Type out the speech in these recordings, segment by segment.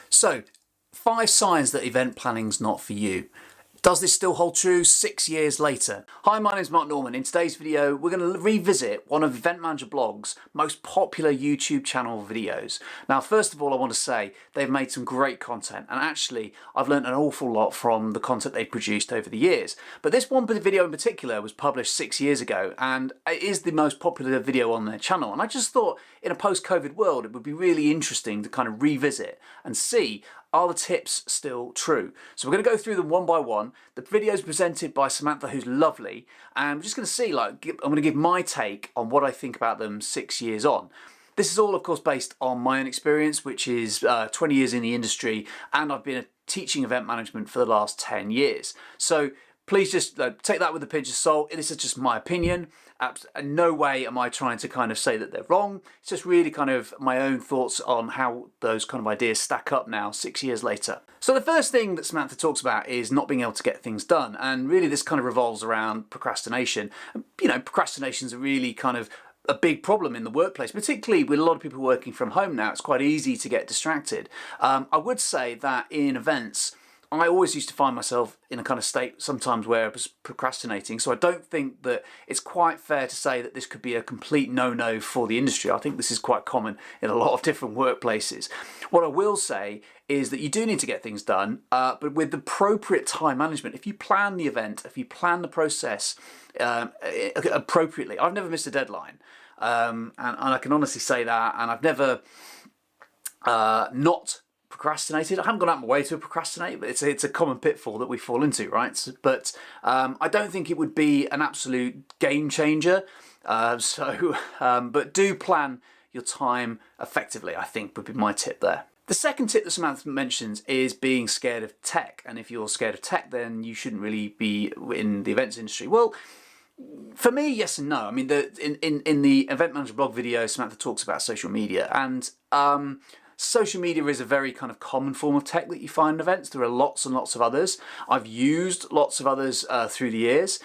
So, 5 signs that event planning's not for you. Does this still hold true 6 years later? Hi, my name's Mark Norman. In today's video, we're going to revisit one of Event Manager Blog's most popular YouTube channel videos. Now, first of all, I want to say they've made some great content, and actually, I've learned an awful lot from the content they've produced over the years. But this one video in particular was published 6 years ago, and it is the most popular video on their channel. And I just thought, in a post-COVID world, it would be really interesting to kind of revisit and see, are the tips still true? So we're going to go through them one by one. The video is presented by Samantha, who's lovely, and we're just going to see, I'm going to give my take on what I think about them 6 years on. This is all, of course, based on my own experience, which is 20 years in the industry, and I've been teaching event management for the last 10 years. So please just take that with a pinch of salt. This is just my opinion. In no way am I trying to kind of say that they're wrong. It's just really kind of my own thoughts on how those kind of ideas stack up now 6 years later. So the first thing that Samantha talks about is not being able to get things done. And really this kind of revolves around procrastination. You know, procrastination is a really kind of a big problem in the workplace, particularly with a lot of people working from home now. It's quite easy to get distracted. I would say that in events, I always used to find myself in a kind of state sometimes where I was procrastinating. So I don't think that it's quite fair to say that this could be a complete no-no for the industry. I think this is quite common in a lot of different workplaces. What I will say is that you do need to get things done, but with the appropriate time management. If you plan the event, if you plan the process appropriately, I've never missed a deadline. And I can honestly say that, and I've never not procrastinated. I haven't gone out of my way to procrastinate, but it's a common pitfall that we fall into, right? But I don't think it would be an absolute game changer. But do plan your time effectively, I think would be my tip there. The second tip that Samantha mentions is being scared of tech. And if you're scared of tech, then you shouldn't really be in the events industry. Well, for me, yes and no. I mean, in the Event Manager blog video, Samantha talks about social media, and social media is a very kind of common form of tech that you find in events. There are lots and lots of others. I've used lots of others through the years.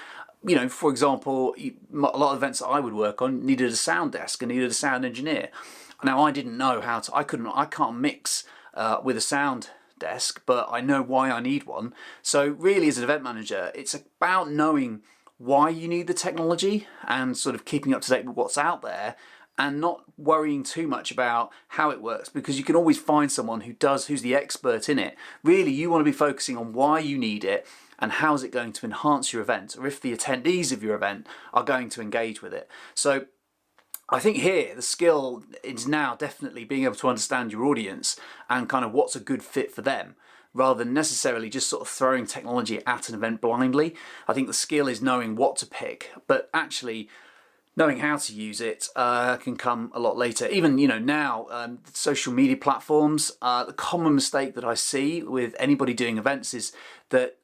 You know, for example, a lot of events that I would work on needed a sound desk and needed a sound engineer. Now, I didn't know how to, I can't mix with a sound desk, but I know why I need one. So really, as an event manager, it's about knowing why you need the technology and sort of keeping up to date with what's out there, and not worrying too much about how it works, because you can always find someone who's the expert in it. Really, you want to be focusing on why you need it and how is it going to enhance your event, or if the attendees of your event are going to engage with it. So I think here the skill is now definitely being able to understand your audience and kind of what's a good fit for them, rather than necessarily just sort of throwing technology at an event blindly. I think the skill is knowing what to pick, but actually knowing how to use it can come a lot later. Even, you know, now, social media platforms, the common mistake that I see with anybody doing events is that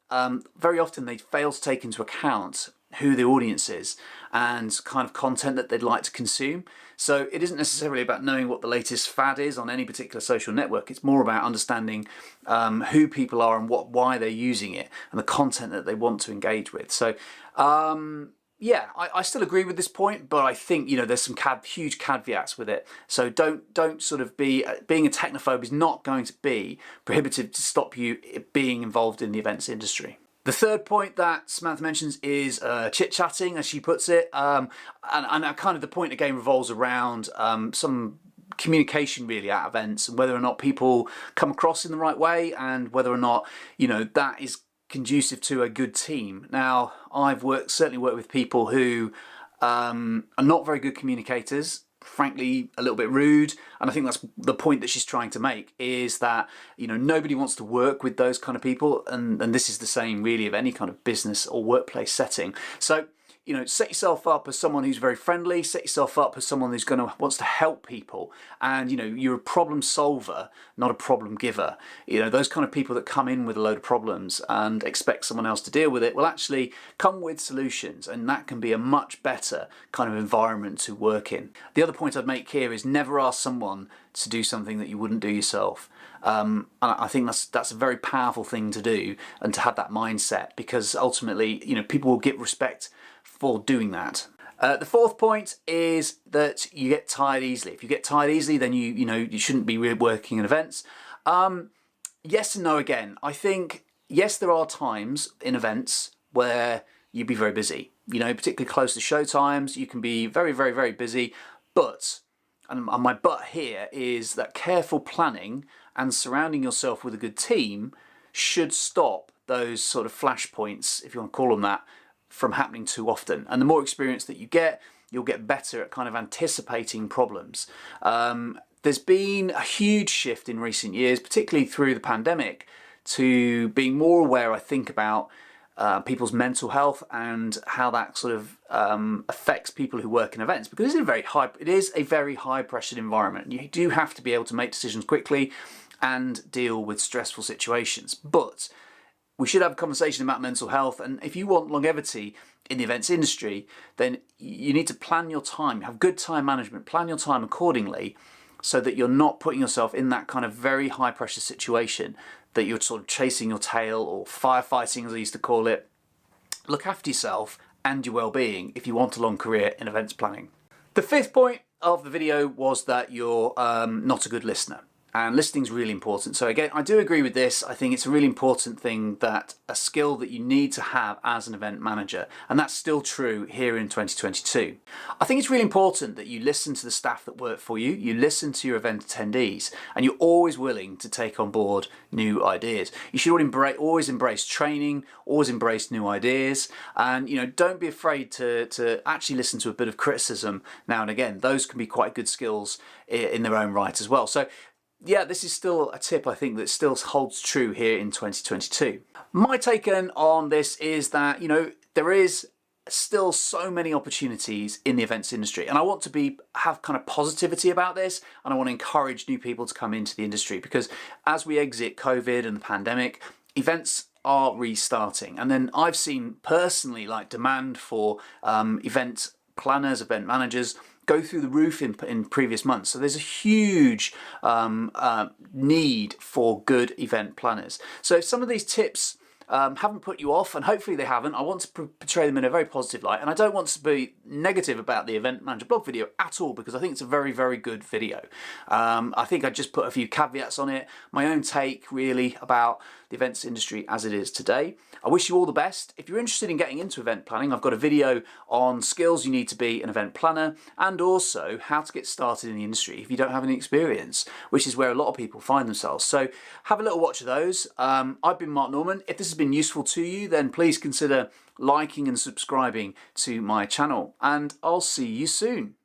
very often they fail to take into account who the audience is and kind of content that they'd like to consume. So it isn't necessarily about knowing what the latest fad is on any particular social network. It's more about understanding who people are and why they're using it and the content that they want to engage with. So yeah, I still agree with this point, but I think, you know, there's some huge caveats with it. So don't sort of being a technophobe is not going to be prohibitive to stop you being involved in the events industry. The third point that Samantha mentions is chit-chatting, as she puts it, and kind of the point again revolves around some communication really at events, and whether or not people come across in the right way, and whether or not, you know, that is conducive to a good team. Now, I've certainly worked with people who are not very good communicators, frankly a little bit rude, and I think that's the point that she's trying to make, is that, you know, nobody wants to work with those kind of people, and this is the same really of any kind of business or workplace setting. So, you know, set yourself up as someone who's very friendly, set yourself up as someone who's wants to help people, and, you know, you're a problem solver, not a problem giver. You know, those kind of people that come in with a load of problems and expect someone else to deal with it will actually come with solutions, and that can be a much better kind of environment to work in. The other point I'd make here is never ask someone to do something that you wouldn't do yourself. And I think that's a very powerful thing to do, and to have that mindset, because ultimately, you know, people will get respect for doing that. The fourth point is that you get tired easily. If you get tired easily, then you shouldn't be working in events. yes and no again. I think, yes, there are times in events where you'd be very busy. You know, particularly close to show times, you can be very, very, very busy. But, and my but here is that careful planning and surrounding yourself with a good team should stop those sort of flashpoints, if you want to call them that, from happening too often. And the more experience that you get, you'll get better at kind of anticipating problems. There's been a huge shift in recent years, particularly through the pandemic, to being more aware, I think, about people's mental health and how that sort of affects people who work in events, because it is a very high pressured environment. You do have to be able to make decisions quickly and deal with stressful situations. But we should have a conversation about mental health, and if you want longevity in the events industry, then you need to plan your time, have good time management, plan your time accordingly, so that you're not putting yourself in that kind of very high pressure situation that you're sort of chasing your tail, or firefighting as I used to call it. Look after yourself and your well-being if you want a long career in events planning. The fifth point of the video was that you're not a good listener. And listening is really important. So again, I do agree with this. I think it's a really important thing, that a skill that you need to have as an event manager. And that's still true here in 2022. I think it's really important that you listen to the staff that work for you, you listen to your event attendees, and you're always willing to take on board new ideas. You should always embrace training, always embrace new ideas, and don't be afraid to actually listen to a bit of criticism now and again. Those can be quite good skills in their own right as well. So yeah, this is still a tip I think that still holds true here in 2022. My take on this is that, there is still so many opportunities in the events industry, and I want to have kind of positivity about this, and I want to encourage new people to come into the industry, because as we exit COVID and the pandemic, events are restarting. And then I've seen personally demand for event planners, event managers, go through the roof in previous months. So there's a huge need for good event planners. So if some of these tips haven't put you off, and hopefully they haven't, I want to portray them in a very positive light, and I don't want to be negative about the Event Manager blog video at all, because I think it's a very, very good video. I think I just put a few caveats on it, my own take really about the events industry as it is today. I wish you all the best. If you're interested in getting into event planning, I've got a video on skills you need to be an event planner, and also how to get started in the industry if you don't have any experience, which is where a lot of people find themselves. So have a little watch of those. I've been Mark Norman. If this has been useful to you, then please consider liking and subscribing to my channel, and I'll see you soon.